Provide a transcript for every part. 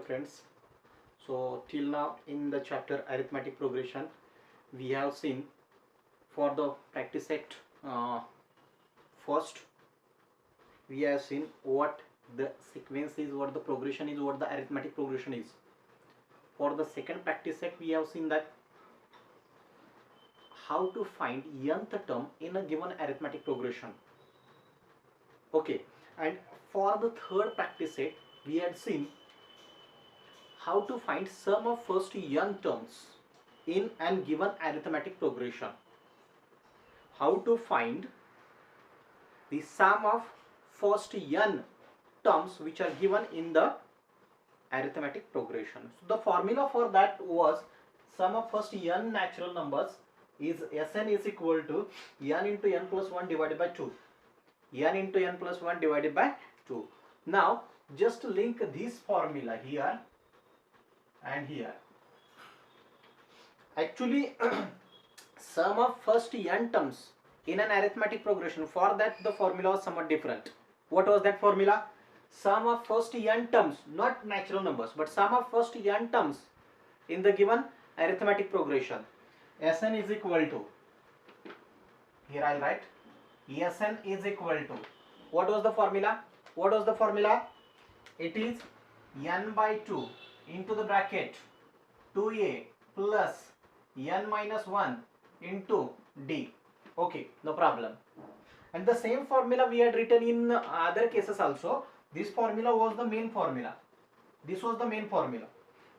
friends. So till now in the chapter arithmetic progression we have seen for the practice set first we have seen what the sequence is, what the progression is, what the arithmetic progression is. For the second practice set we have seen that how to find nth term in a given arithmetic progression. Okay, and for the third practice set we had seen how to find sum of first n terms in an given arithmetic progression. How to find the sum of first n terms which are given in the arithmetic progression. So the formula for that was sum of first n natural numbers is Sn is equal to n into n plus 1 divided by 2. N into n plus 1 divided by 2. Now just link this formula here and here. Actually sum of first n terms in an arithmetic progression, for that the formula was somewhat different. What was that formula? Sum of first n terms, not natural numbers, but sum of first n terms in the given arithmetic progression. Sn is equal to, here I'll write, Sn is equal to, what was the formula? What was the formula? It is n by 2 into the bracket 2a plus n minus 1 into d. Okay, no problem. And the same formula we had written in other cases also. This formula was the main formula. This was the main formula.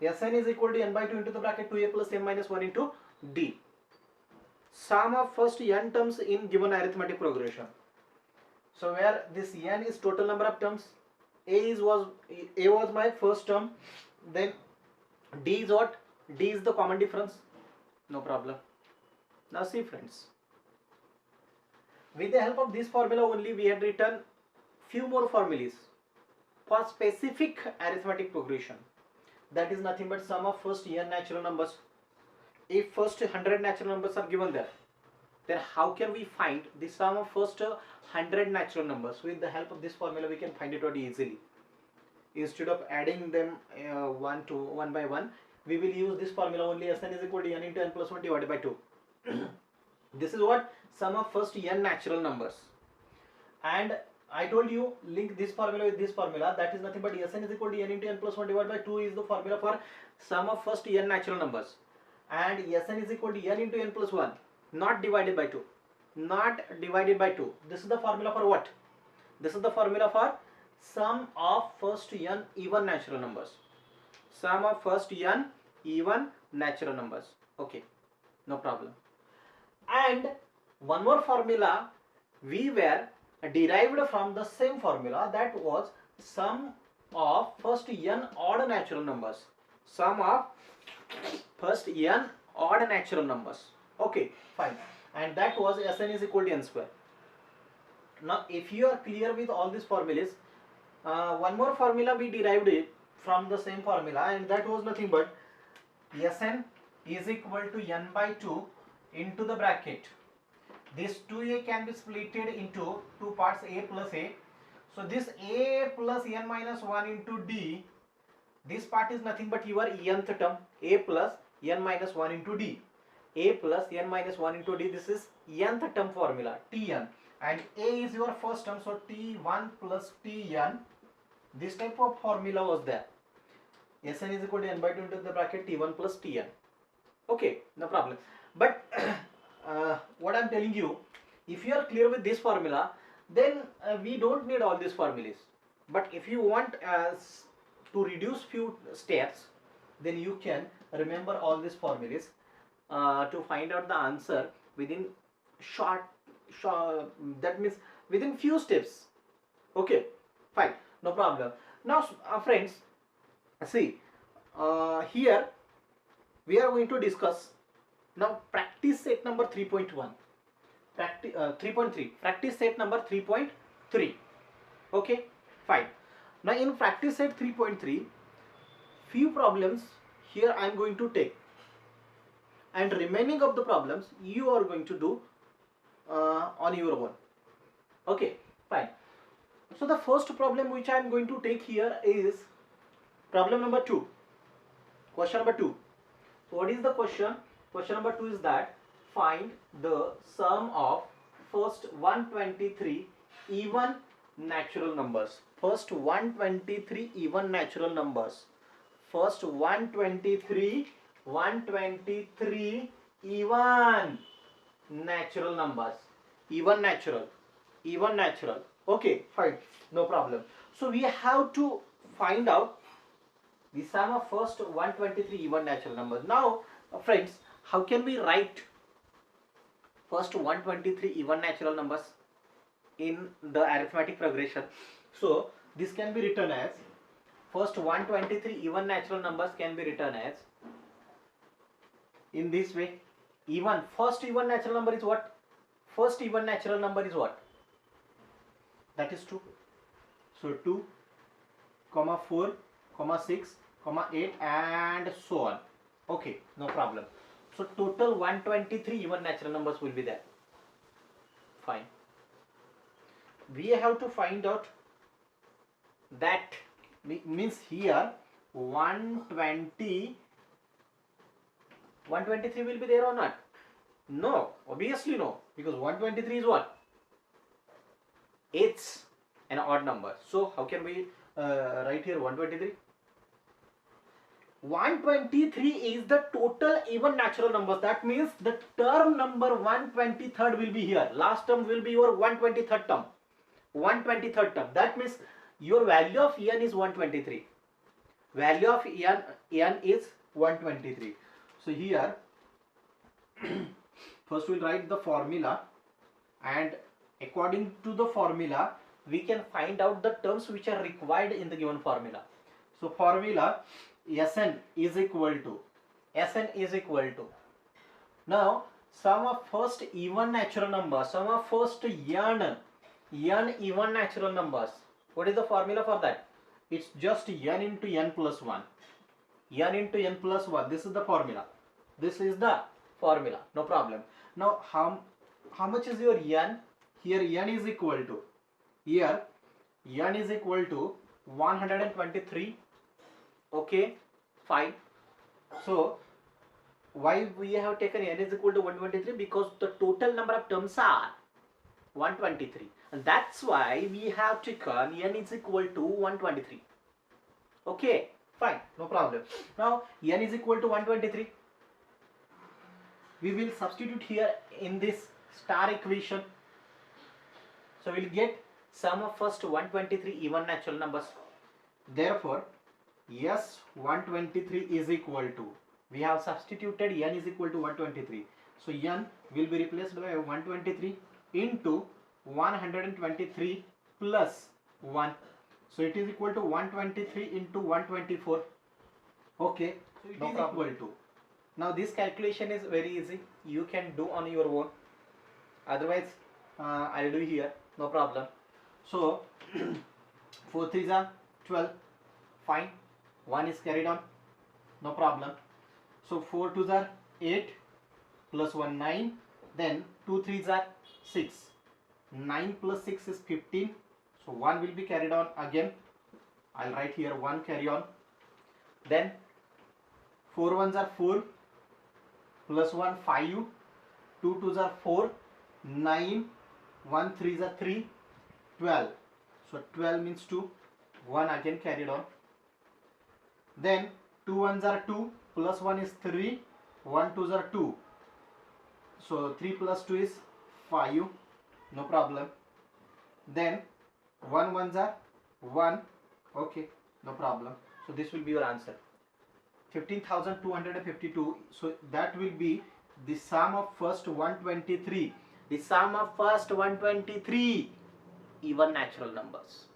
Sn is equal to n by 2 into the bracket 2a plus n minus 1 into d. Sum of first n terms in given arithmetic progression. So where this n is total number of terms, a was my first term, then d is what? D is the common difference. No problem. Now see friends, with the help of this formula only we had written few more formulas for specific arithmetic progression. That is nothing but sum of first n natural numbers. If first 100 natural numbers are given there, then how can we find the sum of first 100 natural numbers? With the help of this formula we can find it very easily. Instead of adding them one by one, we will use this formula only. Sn is equal to n into n plus 1 divided by 2. This is what sum of first n natural numbers. And I told you link this formula with this formula. That is nothing but Sn is equal to n into n plus 1 divided by 2 is the formula for sum of first n natural numbers. And Sn is equal to n into n plus 1, not divided by 2. Not divided by 2. This is the formula for what? This is the formula for sum of first n even natural numbers. Sum of first n even natural numbers. Okay, no problem. And one more formula we were derived from the same formula, that was sum of first n odd natural numbers. Sum of first n odd natural numbers. Okay, fine. And that was Sn is equal to n square. Now if you are clear with all these formulas, one more formula we derived it from the same formula, and that was nothing but Sn is equal to n by 2 into the bracket. This 2a can be splitted into two parts, a plus a. So this a plus n minus 1 into d, this part is nothing but your nth term, a plus n minus 1 into d. A plus n minus 1 into d, this is nth term formula, Tn. And a is your first term, so T1 plus Tn. This type of formula was there. Sn is equal to n by 2 into the bracket T1 plus Tn. Okay, no problem. But what I am telling you, if you are clear with this formula, then we don't need all these formulas. But if you want to reduce few steps, then you can remember all these formulas to find out the answer within short, that means within few steps. Okay, fine, no problem. Now friends, see here we are going to discuss now practice set number 3.1, 3.3, practice set number 3.3. Okay, fine. Now in practice set 3.3, few problems here I am going to take, and remaining of the problems you are going to do on your own. Okay, fine. So the first problem which I am going to take here is Problem number 2. Question number 2. So what is the question? Question number 2 is that find the sum of first 123 even natural numbers. First 123 even natural numbers. First 123 even natural numbers. Even natural. Okay, fine, no problem. So we have to find out the sum of first 123 even natural numbers. Now, friends, how can we write first 123 even natural numbers in the arithmetic progression? So this can be written as first 123 even natural numbers can be written as in this way. Even first even natural number is what? First even natural number is what? That is 2. So 2, 4, 6, 8 and so on. Okay, no problem. So total 123 even natural numbers will be there. Fine. We have to find out that means here 123 will be there or not? No, obviously no, because 123 is what? It's an odd number. So how can we write here 123? 123 is the total even natural numbers. That means the term number 123rd will be here. Last term will be your 123rd term. 123rd term. That means your value of n is 123. Value of n is 123. So here first we'll write the formula, and according to the formula we can find out the terms which are required in the given formula. So formula Sn is equal to now sum of first even natural number, sum of first n even natural numbers. What is the formula for that? It's just n into n plus 1. N into n plus 1. This is the formula. No problem. Now how much is your n? Here n is equal to 123. Okay, fine. So why we have taken n is equal to 123? Because the total number of terms are 123, and that's why we have taken n is equal to 123. Okay, fine, no problem. Now n is equal to 123. We will substitute here in this star equation. So we'll get sum of first 123 even natural numbers. Therefore yes, 123 is equal to, we have substituted n is equal to 123. So n will be replaced by 123 into 123 plus 1. So it is equal to 123 into 124. Okay, so it is equal to. Now this calculation is very easy. You can do on your own. Otherwise, I'll do here. No problem. So 4 3s are 12. Fine. 1 is carried on. No problem. So 4 2s are 8 plus 1 9. Then 2 3s are 6. 9 plus 6 is 15. So 1 will be carried on again. I'll write here 1 carry on. Then 4 1s are 4 plus 1 5. 2 2s are 4. 9. 1 3s are 3. 12. So 12 means 2. 1 again carried on. Then 2 1s are 2 plus 1 is 3. 1 2s are 2. So 3 plus 2 is 5. No problem. Then 1 1s are 1. Okay, no problem. So this will be your answer. 15,252. So that will be the sum of first 123. The sum of first 123 even natural numbers.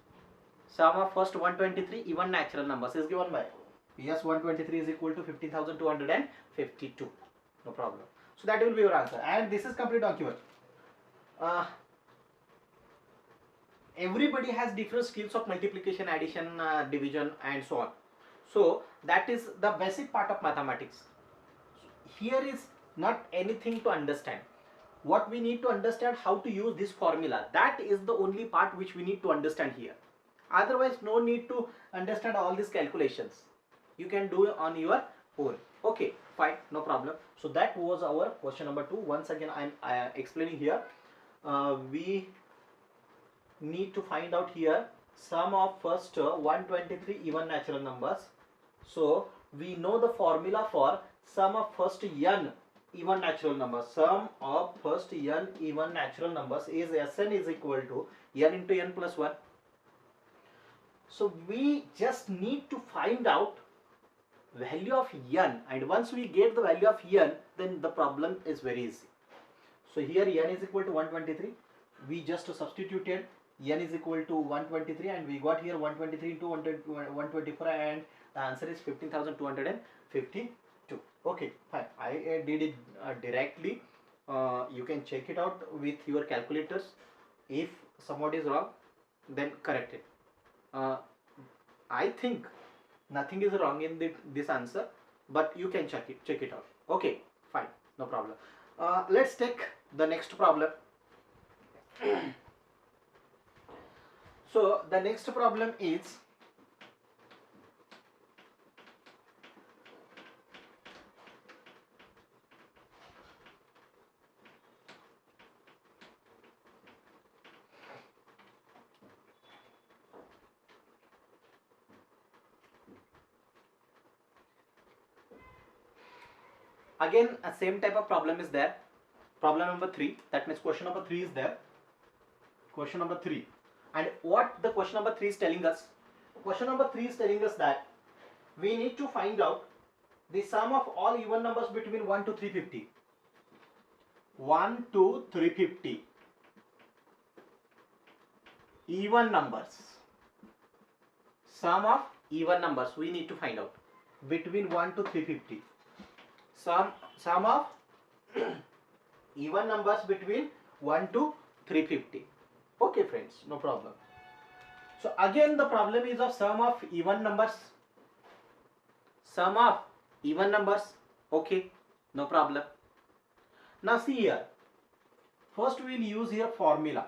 Sum of first 123 even natural numbers is given by, yes, 123 is equal to 15,252. No problem. So that will be your answer. And this is complete document. Everybody has different skills of multiplication, addition, division and so on. So that is the basic part of mathematics. Here is not anything to understand. What we need to understand, how to use this formula. That is the only part which we need to understand here. Otherwise no need to understand all these calculations. you can do it on your own. Okay, fine, no problem. So that was our question number 2. Once again, I'm explaining here. We need to find out here sum of first 123 even natural numbers. So we know the formula for sum of first n even natural numbers. Sum of first n even natural numbers is Sn is equal to n into n plus 1. So we just need to find out value of n, and once we get the value of n, then the problem is very easy. So here n is equal to 123. We just substituted n is equal to 123 and we got here 123 into 124 and the answer is 15,252. Okay, fine. I did it directly. You can check it out with your calculators. If somewhat is wrong, then correct it. I think nothing is wrong in this answer, but you can check it out. Okay, fine, no problem. Let's take the next problem. So the next problem is again a same type of problem is there. Problem number 3, that means question number 3 is there. Question number 3, and what the question number 3 is telling us? Question number 3 is telling us that we need to find out the sum of all even numbers between 1 to 350. 1 to 350 even numbers. Sum of even numbers we need to find out between 1 to 350. Sum of even numbers between 1 to 350. Okay friends, no problem. So again the problem is of sum of even numbers. Sum of even numbers. Okay, no problem. Now see here. First we will use here formula.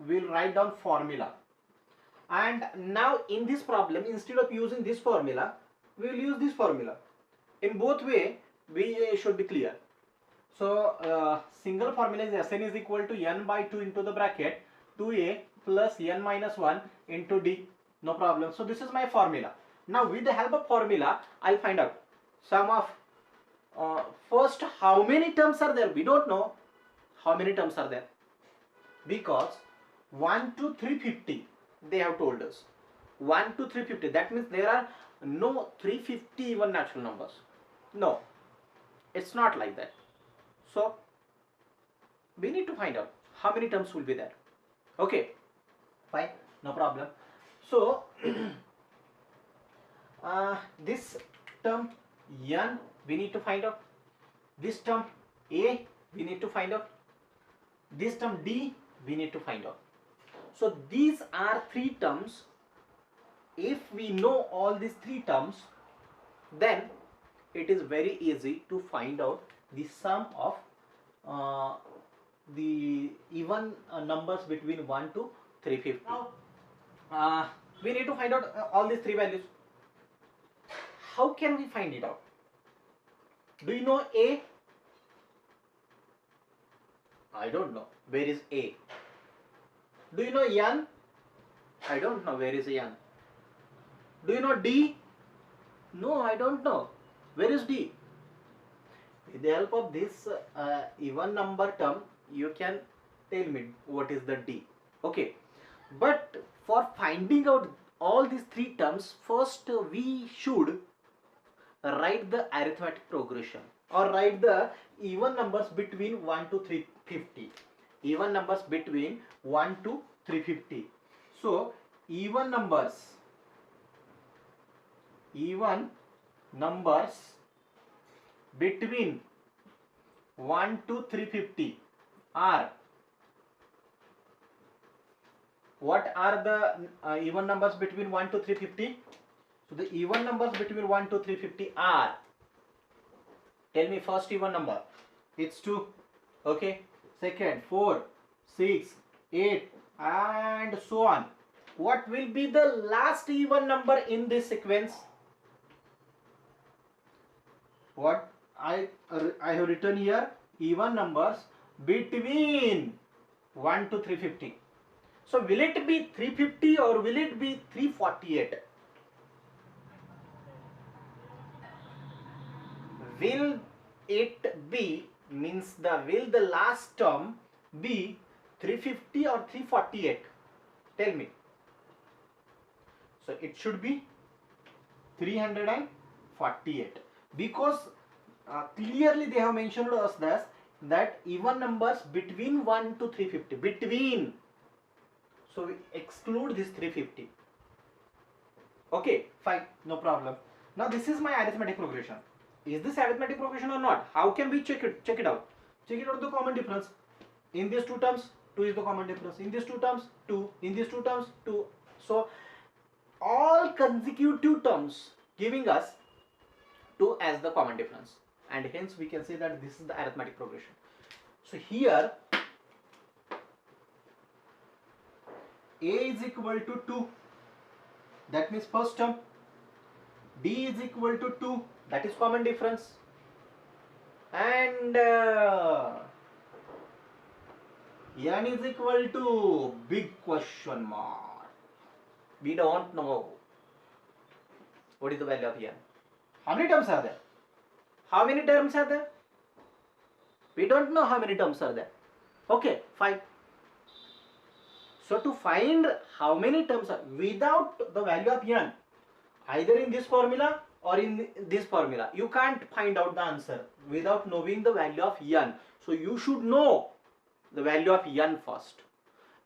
We will write down formula. And now in this problem, instead of using this formula, we will use this formula. In both way, we should be clear. So single formula is Sn is equal to n by 2 into the bracket 2a plus n minus 1 into d. No problem. So this is my formula. Now with the help of formula, I'll find out sum of first how many terms are there. We don't know how many terms are there because 1 to 350 they have told us. 1 to 350, that means there are no 350 even natural numbers. No, it's not like that. So we need to find out how many terms will be there. Okay, fine, no problem. So this term n we need to find out. This term a we need to find out. This term d we need to find out. So these are 3 terms. If we know all these 3 terms, then it is very easy to find out the sum of the even numbers between 1 to 350. Now we need to find out all these 3 values. How can we find it out? Do you know a? I don't know. Where is a? Do you know n? I don't know. Where is n? Do you know d? No, I don't know. Where is d? With the help of this even number term, you can tell me what is the d. Okay. But for finding out all these 3 terms, first we should write the arithmetic progression or write the even numbers between 1 to 350. Even numbers between 1 to 350. So even numbers between 1 to 350 are, what are the even numbers between 1 to 350? So the even numbers between 1 to 350 are, tell me first even number. It's 2. Okay. Second, 4, 6, 8 and so on. What will be the last even number in this sequence? what I have written here, even numbers between 1 to 350. So will it be 350 or will it be 348? Will it be, means will the last term be 350 or 348? Tell me. So it should be 348, because clearly they have mentioned us that even numbers between 1 to 350, between, so we exclude this 350. Okay, fine, no problem. Now this is my arithmetic progression. Is this arithmetic progression or not? How can we check it? Check it out. Check it out, the common difference. In these two terms, 2 is the common difference. In these two terms, 2. In these two terms, 2. So all consecutive terms giving us 2 as the common difference, and hence we can say that this is the arithmetic progression. So here a is equal to 2, that means first term. D is equal to 2, that is common difference. And n is equal to big question mark. We don't know what is the value of n. How many terms are there? How many terms are there? We don't know how many terms are there. Okay, fine. So to find how many terms are without the value of n, either in this formula or in this formula, you can't find out the answer without knowing the value of n. So you should know the value of n first.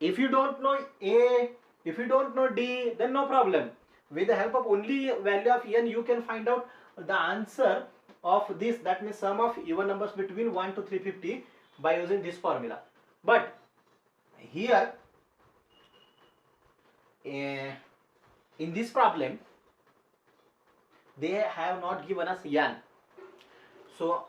If you don't know a, if you don't know d, then no problem. With the help of only value of n, you can find out the answer of this, that means sum of even numbers between 1 to 350 by using this formula. But here in this problem they have not given us n. So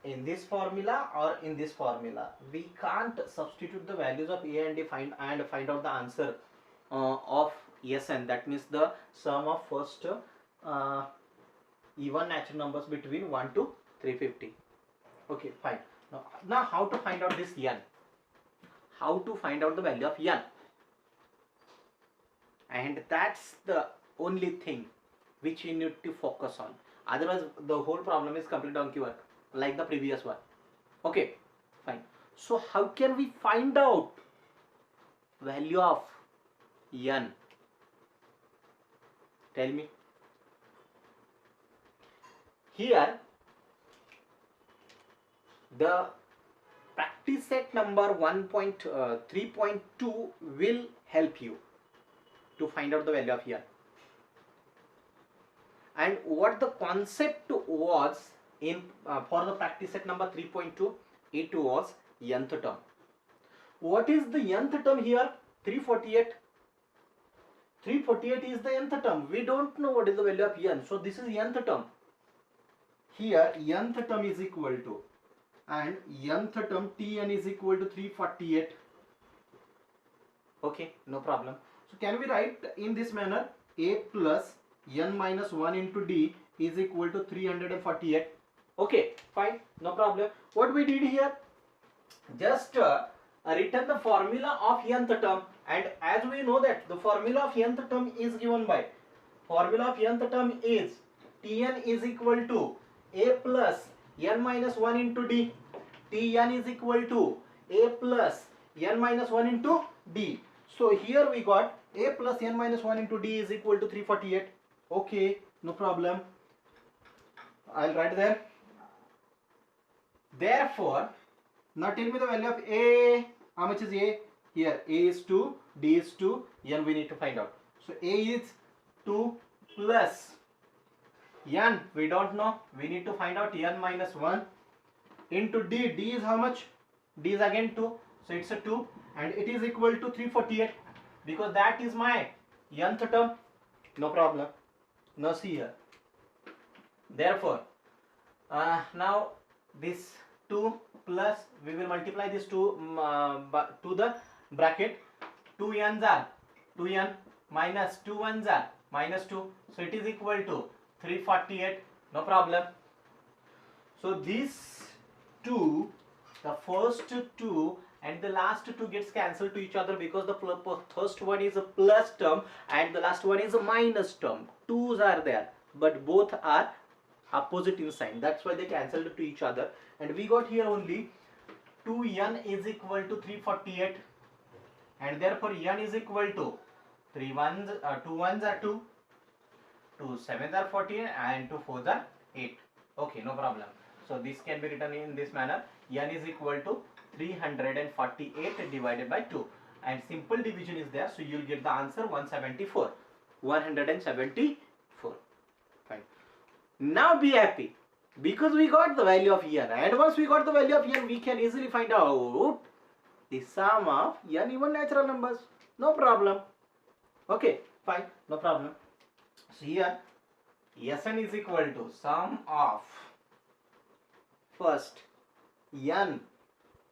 in this formula or in this formula, we can't substitute the values of a and d find out the answer of Sn, that means the sum of first even natural numbers between 1 to 350. Okay, fine. Now how to find out this n? How to find out the value of n? And that's the only thing which you need to focus on. Otherwise, the whole problem is complete donkey work, like the previous one. Okay, fine. So how can we find out value of n? Tell me. Here, the practice set number 3.2 will help you to find out the value of n. And what the concept was in for the practice set number 3.2, it was nth term. What is the nth term here? 348. 348 is the nth term. We don't know what is the value of n, so this is nth term. Here nth term is equal to, and nth term Tn is equal to 348. Okay, no problem. So can we write in this manner, a plus n minus 1 into d is equal to 348. Okay, fine, no problem. What we did here, just written the formula of nth term, and as we know that the formula of nth term is given by, formula of nth term is Tn is equal to a plus n minus 1 into d. Tn is equal to a plus n minus 1 into d. So here we got a plus n minus 1 into d is equal to 348. Okay, no problem. I'll write there. Therefore, now tell me the value of a. How much is a? Here a is 2, d is 2, n we need to find out. So a is 2 plus n we don't know. We need to find out n minus 1 into d. D is how much? D is again 2. So it's a 2, and it is equal to 348 because that is my nth term. No problem. Now see here. Therefore, now this 2 plus, we will multiply this 2 to the bracket. 2 n's are 2n minus 2 1's are minus 2. So it is equal to 348. No problem. So these two, the first two and the last two gets cancelled to each other because the first one is a plus term and the last one is a minus term. Twos are there, but both are opposite in sign. That's why they cancelled to each other. And we got here only 2n is equal to 348, and therefore n is equal to 2 ones are 2, 2 sevens are 14, and 2 fours are 8. Okay, no problem. So this can be written in this manner. N is equal to 348 divided by 2, and simple division is there, so you will get the answer 174. 174. Fine. Now be happy because we got the value of n, and once we got the value of n, we can easily find out the sum of n even natural numbers. No problem. Okay, fine, no problem. So here Sn is equal to sum of first n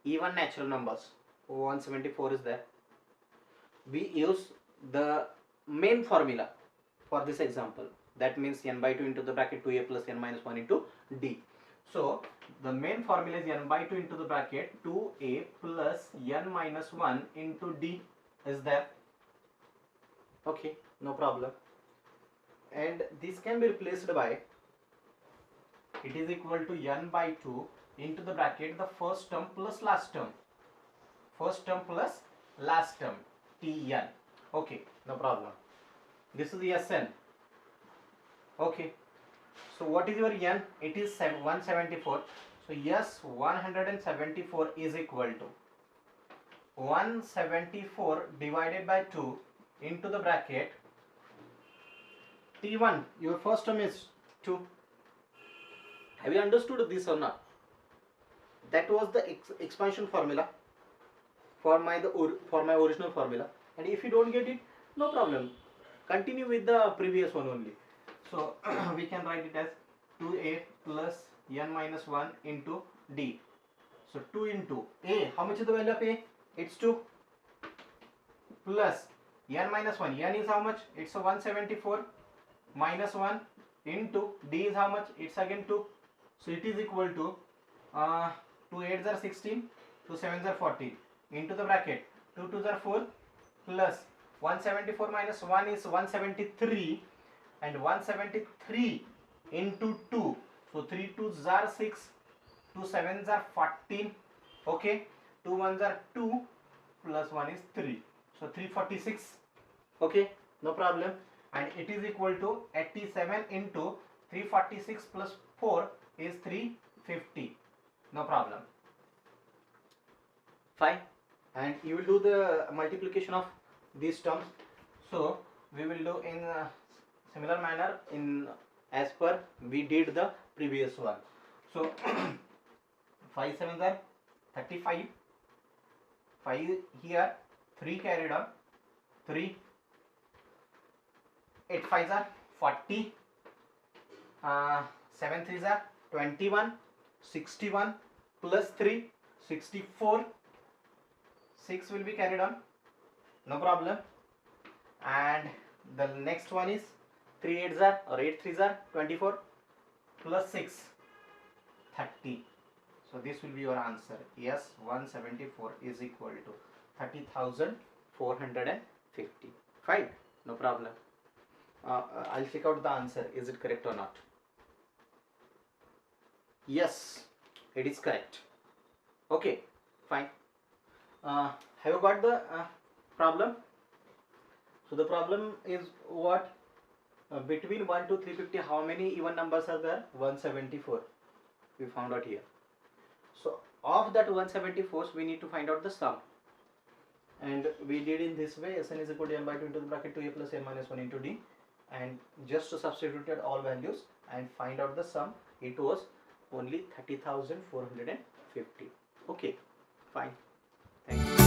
even natural numbers. 174 is there. We use the main formula for this example. That means n by 2 into the bracket 2a plus n minus 1 into d. So the main formula is n by 2 into the bracket 2a plus n minus 1 into d is there. Okay, no problem. And this can be replaced by, it is equal to n by 2 into the bracket the first term plus last term. First term plus last term, Tn. Okay, no problem. This is the Sn. Okay. So what is your n? It is 174. So yes, 174 is equal to 174 divided by 2 into the bracket T1. Your first term is 2. Have you understood this or not? That was the expansion formula for my original formula. And if you don't get it, no problem. Continue with the previous one only. So we can write it as 2a plus n minus 1 into d. So 2 into a, how much is the value of a? It's 2, plus n minus 1, n is how much? It's a 174, minus 1 into d is how much? It's again 2. So it is equal to 2 8s are 16, 2 7s are 14 into the bracket 2 2s are 4 plus 174 minus 1 is 173, and 173 into 2, so 3 2s are 6, 2 7s are 14. Okay, 2 1s are 2 plus 1 is 3, so 346. Okay, no problem. And it is equal to 87 into 346 plus 4 is 350. No problem. Fine. And you will do the multiplication of these terms. So we will do in a similar manner in as per we did the previous one. So 5 7s are 35, 5 here, 3 carried on, 3, 8 5s are 40, 7 3s are 21, 61 plus 3, 64, 6 will be carried on, no problem. And the next one is 3 8s are or 8 3s are 24 plus 6, 30. So this will be your answer. Yes, 174 is equal to 30,450. Fine, no problem. I'll check out the answer. Is it correct or not? Yes, it is correct. Okay, fine. Have you got the problem? So the problem is what? Between 1 to 350, how many even numbers are there? 174. We found out here. So of that 174, we need to find out the sum. And we did in this way. Sn is equal to n by 2 into the bracket 2a plus n minus 1 into d. And just substituted all values and find out the sum. It was only 30,450. Okay, fine. Thank you.